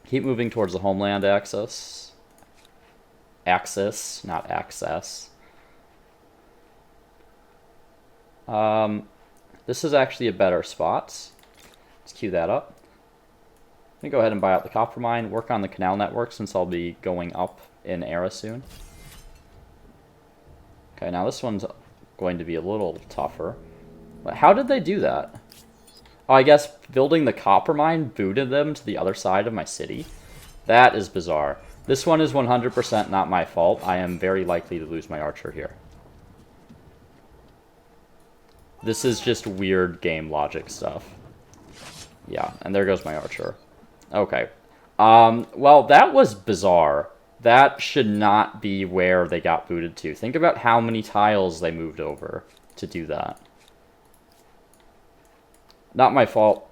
Keep moving towards the homeland axis. Axis, not access. This is actually a better spot. Let's queue that up. Let me go ahead and buy out the copper mine, work on the canal network since I'll be going up in era soon. Okay, now this one's going to be a little tougher. But how did they do that? Oh, I guess building the copper mine booted them to the other side of my city. That is bizarre. This one is 100% not my fault. I am very likely to lose my archer here. This is just weird game logic stuff. Yeah, and there goes my archer. Okay. Well, that was bizarre. That should not be where they got booted to. Think about how many tiles they moved over to do that. Not my fault.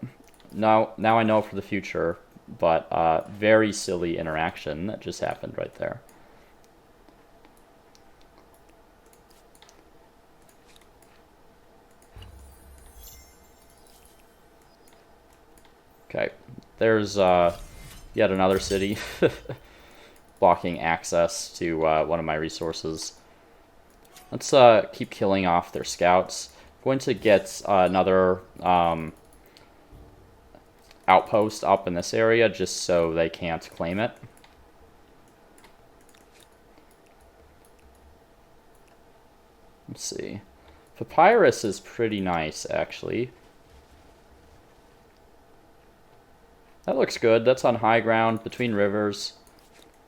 No, now I know for the future, but very silly interaction that just happened right there. Okay, there's yet another city blocking access to one of my resources. Let's keep killing off their scouts. Going to get another outpost up in this area just so they can't claim it. Let's see. Papyrus is pretty nice, actually. That looks good. That's on high ground between rivers.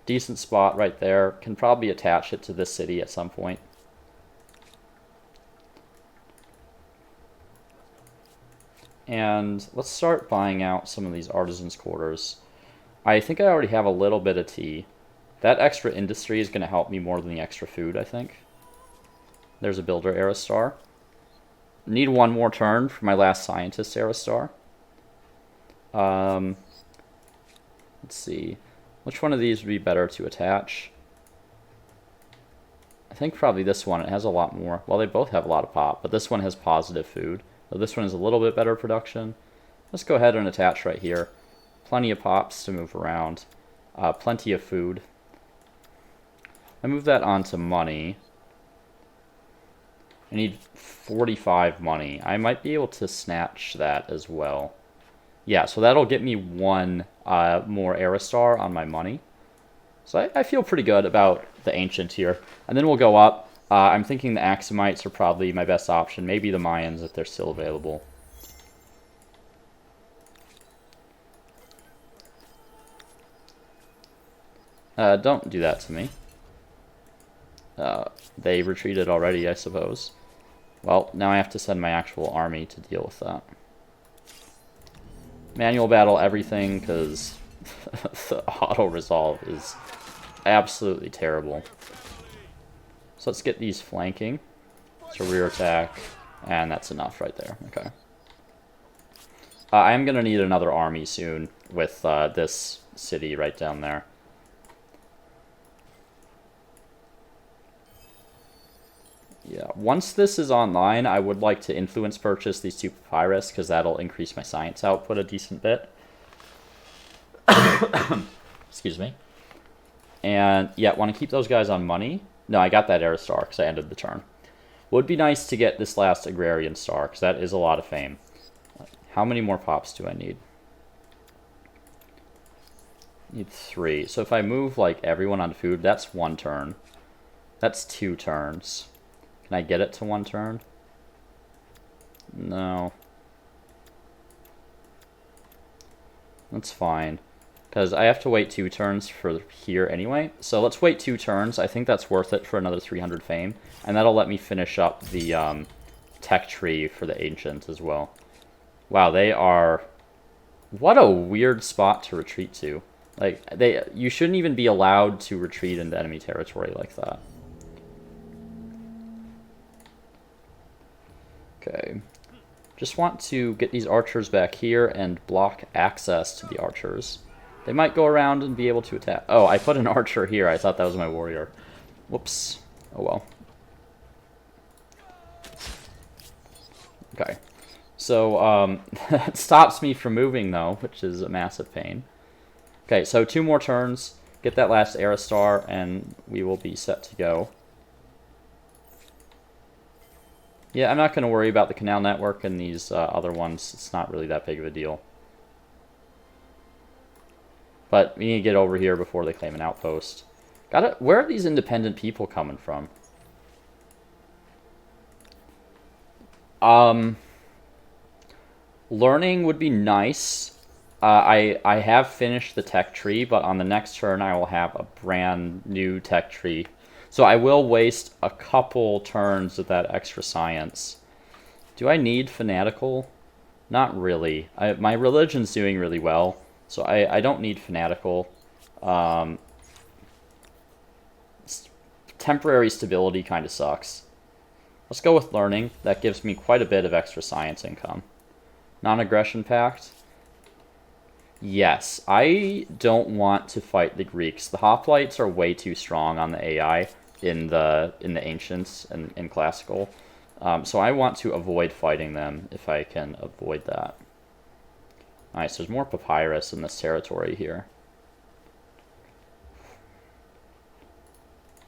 Decent spot right there. Can probably attach it to this city at some point. And let's start buying out some of these artisans' quarters. I think I already have a little bit of tea. That extra industry is going to help me more than the extra food, I think. There's a builder era star. Need one more turn for my last scientist era star. Let's see. Which one of these would be better to attach? I think probably this one. It has a lot more. Well, they both have a lot of pop, but this one has positive food. So this one is a little bit better production. Let's go ahead and attach right here. Plenty of pops to move around. Plenty of food. I move that onto money. I need 45 money. I might be able to snatch that as well. Yeah, so that'll get me one more Aristar on my money. So I feel pretty good about the Ancient here. And then we'll go up. I'm thinking the Axumites are probably my best option. Maybe the Mayans if they're still available. Don't do that to me. They retreated already, I suppose. Well, now I have to send my actual army to deal with that. Manual battle everything, because the auto-resolve is absolutely terrible. So let's get these flanking. So rear attack, and that's enough right there. Okay. I am going to need another army soon with this city right down there. Yeah, once this is online, I would like to influence purchase these two papyrus, because that'll increase my science output a decent bit. Excuse me. And, yeah, want to keep those guys on money. No, I got that Aristar, because I ended the turn. Would be nice to get this last Agrarian Star, because that is a lot of fame. How many more pops do I need? Need 3. So if I move, like, everyone on food, that's 1 turn. That's 2 turns. Can I get it to 1 turn? No. That's fine. Because I have to wait 2 turns for here anyway. So let's wait 2 turns. I think that's worth it for another 300 fame. And that'll let me finish up the tech tree for the Ancient as well. Wow, they are... What a weird spot to retreat to. Like, you shouldn't even be allowed to retreat into enemy territory like that. Okay. Just want to get these archers back here and block access to the archers. They might go around and be able to attack. Oh, I put an archer here. I thought that was my warrior. Whoops. Oh well. Okay. So, that stops me from moving, though, which is a massive pain. Okay, so 2 more turns. Get that last Aristar, and we will be set to go. Yeah, I'm not going to worry about the canal network and these other ones. It's not really that big of a deal. But we need to get over here before they claim an outpost. Where are these independent people coming from? Learning would be nice. I have finished the tech tree, but on the next turn I will have a brand new tech tree. So I will waste a couple turns with that extra science. Do I need fanatical? Not really. My religion's doing really well, so I don't need fanatical. Temporary stability kind of sucks. Let's go with learning. That gives me quite a bit of extra science income. Non-aggression pact. Yes, I don't want to fight the Greeks. The hoplites are way too strong on the AI in the Ancients and in Classical. So I want to avoid fighting them if I can avoid that. Nice, there's more papyrus in this territory here.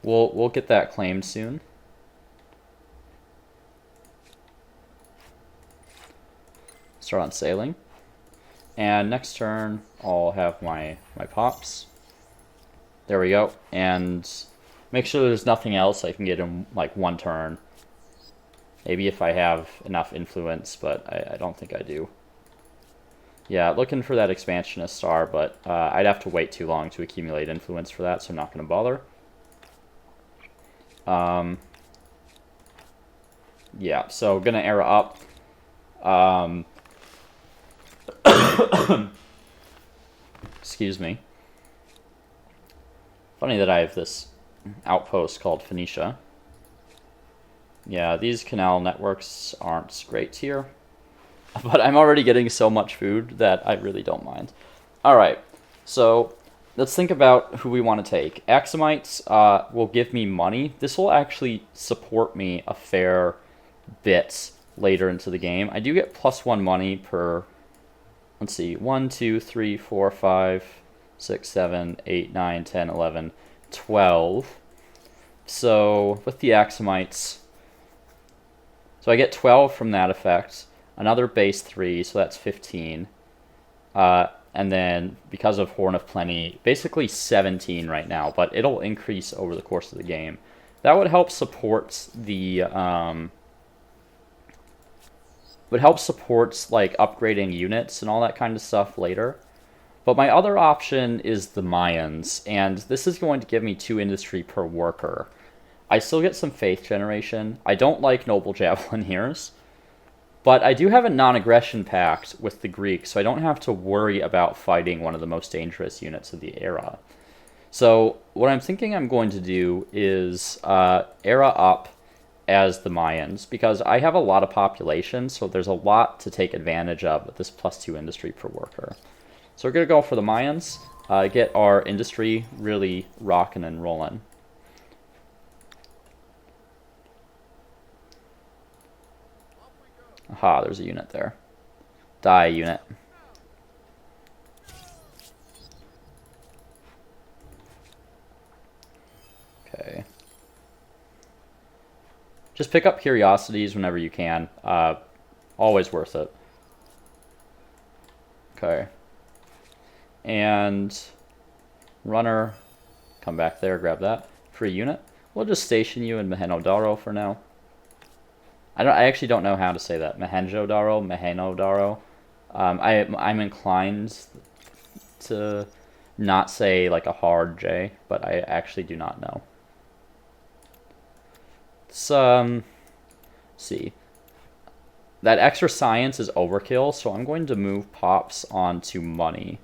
We'll get that claimed soon. Start on sailing. And next turn, I'll have my pops. There we go. And make sure there's nothing else I can get in, like, 1 turn. Maybe if I have enough influence, but I don't think I do. Yeah, looking for that expansionist star, but I'd have to wait too long to accumulate influence for that, so I'm not going to bother. Yeah, so gonna era up. Excuse me. Funny that I have this outpost called Phoenicia. Yeah, these canal networks aren't great here. But I'm already getting so much food that I really don't mind. Alright, so let's think about who we want to take. Axomites will give me money. This will actually support me a fair bit later into the game. I do get +1 money per, let's see, 1, 2, 3, 4, 5, 6, 7, 8, 9, 10, 11, 12. So with the Axomites, so I get 12 from that effect. Another base 3, so that's 15. And then, because of Horn of Plenty, basically 17 right now, but it'll increase over the course of the game. That would help support the, like, upgrading units and all that kind of stuff later. But my other option is the Mayans, and this is going to give me 2 industry per worker. I still get some faith generation. I don't like Noble Javelineers. But I do have a non-aggression pact with the Greeks, so I don't have to worry about fighting one of the most dangerous units of the era. So what I'm thinking I'm going to do is era up as the Mayans, because I have a lot of population, so there's a lot to take advantage of with this +2 industry per worker. So we're going to go for the Mayans, get our industry really rocking and rolling. Aha, there's a unit there. Die, unit. Okay. Just pick up curiosities whenever you can. Always worth it. Okay. And runner, come back there, grab that. Free unit. We'll just station you in Mohenjo-Daro for now. I actually don't know how to say that. Mohenjo-Daro. I'm inclined to not say like a hard J, but I actually do not know. Let's see. That extra science is overkill, so I'm going to move pops onto money.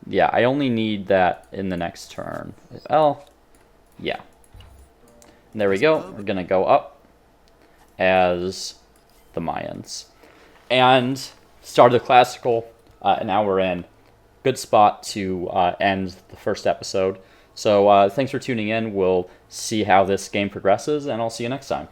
Yeah, I only need that in the next turn. Well, yeah. And there we go. We're gonna go up as the Mayans. And start of the classical, an hour in. Good spot to end the first episode. So thanks for tuning in. We'll see how this game progresses, and I'll see you next time.